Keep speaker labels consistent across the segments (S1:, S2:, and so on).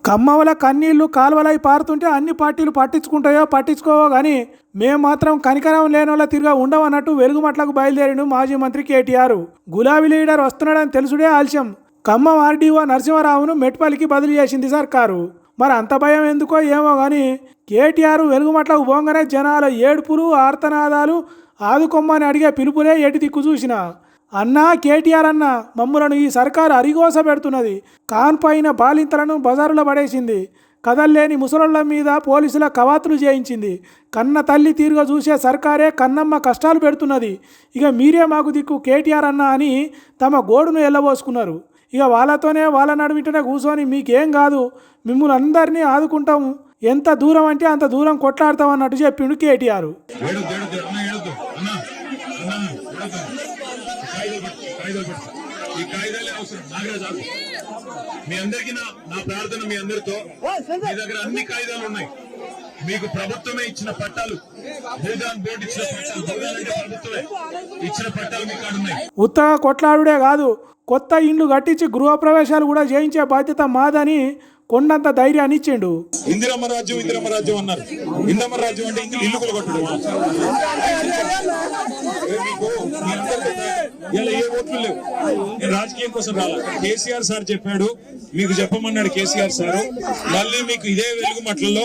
S1: కమ్మవల కన్నీళ్లు కాలువలై పారుతుంటే అన్ని పార్టీలు పట్టించుకుంటాయో పట్టించుకోవో కానీ మేము మాత్రం కనికరం లేని వాళ్ళ తిరిగా ఉండవన్నట్టు వెలుగుమట్లకు బయలుదేరిను మాజీ మంత్రి కేటీఆర్. గులాబీ లీడర్ వస్తున్నాడని తెలుసుడే ఆలస్యం. ఖమ్మం ఆర్డీఓ నరసింహారావును మెట్పల్లికి బదిలీ చేసింది సర్కారు. మరి అంత భయం ఎందుకో ఏమో కానీ కేటీఆర్ వెలుగుమట్లకు పోగానే జనాల ఏడుపులు ఆర్తనాదాలు ఆదుకొమ్మని అడిగే పిలుపులే ఎటు దిక్కు చూసినా. అన్నా కేటీఆర్ అన్న మమ్ములను ఈ సర్కారు అరిగోస పెడుతున్నది. కాన్పైన బాలింతలను బజారులో పడేసింది. కదల్లేని ముసలోళ్ళ మీద పోలీసుల కవాతులు చేయించింది. కన్న తల్లి తీరుగా చూసే సర్కారే కన్నమ్మ కష్టాలు పెడుతున్నది. ఇక మీరే మాకు దిక్కు కేటీఆర్ అన్న అని తమ గోడును ఎల్లబోసుకున్నారు. ఇక వాళ్ళతోనే వాళ్ళ నడుమిటనే కూర్చొని మీకేం కాదు, మిమ్మల్ని అందరినీ ఆదుకుంటాము, ఎంత దూరం అంటే అంత దూరం కొట్లాడతామన్నట్టు చెప్పిండు కేటీఆర్.
S2: ఈ కాయిదాలే అవసరం. నాగరాజు మీ అందరికీ నా ప్రార్థన, మీ అందరితో మీ దగ్గర అన్ని కాయిదాలు ఉన్నాయి. మీకు ప్రభుత్వమే ఇచ్చిన పట్టాలు, భూదాన్ బోర్డు ఇచ్చిన పట్టాలు, భూదాన్ అంటే ప్రభుత్వమే ఇచ్చిన పట్టాలు మీ కాడ ఉన్నాయి.
S1: ఉత్తగా కొట్లాడుడే కాదు, కొత్త ఇండ్లు కట్టించి గృహప్రవేశాలు కూడా చేయించే బాధ్యత మాదని కొండంత ధైర్యాన్ని ఇచ్చిండు.
S2: ఇందిరమ్మ రాజ్యం ఇందిరమ్మ రాజ్యం అన్నారు. ఇందిరమ్మ రాజ్యం అంటే ఇల్లు కూడా కట్టడం. ఇలా ఏ ఓట్లు లేవు. నేను రాజకీయం కోసం రాలా. కేసీఆర్ సార్ చెప్పాడు, మీకు చెప్పమన్నాడు కేసీఆర్ సార్. మళ్ళీ మీకు ఇదే వెలుగుమట్లలో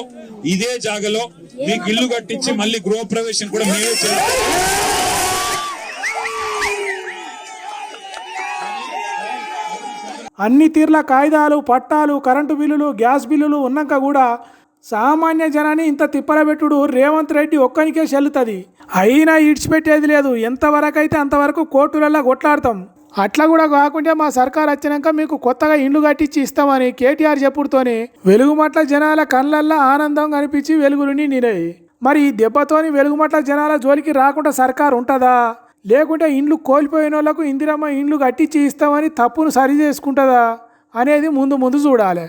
S2: ఇదే జాగలో మీకు ఇల్లు కట్టించి మళ్ళీ గృహప్రవేశం కూడా మేమే చేయాలి.
S1: అన్ని తీర్ల కాయిదాలు, పట్టాలు, కరెంటు బిల్లులు, గ్యాస్ బిల్లులు ఉన్నాక కూడా సామాన్య జనాన్ని ఇంత తిప్పలబెట్టుడు రేవంత్ రెడ్డి ఒక్కనికే చెల్లుతుంది. అయినా ఇడిచిపెట్టేది లేదు. ఎంతవరకు అయితే అంతవరకు కోర్టులలో కొట్లాడతాం. అట్లా కూడా కాకుంటే మా సర్కార్ వచ్చినాక మీకు కొత్తగా ఇండ్లు కట్టించి ఇస్తామని కేటీఆర్ చెప్పుడుతోని వెలుగుమట్ల జనాల కళ్ళల్లో ఆనందం కనిపించి వెలుగులు నిండినాయి. మరి ఈ దెబ్బతోని వెలుగుమట్ల జనాల జోలికి రాకుండా సర్కార్ ఉంటుందా, లేకుంటే ఇండ్లు కోల్పోయిన వాళ్ళకు ఇందిరమ్మ ఇండ్లు కట్టించి ఇస్తామని తప్పును సరి చేసుకుంటుందా అనేది ముందు చూడాలి.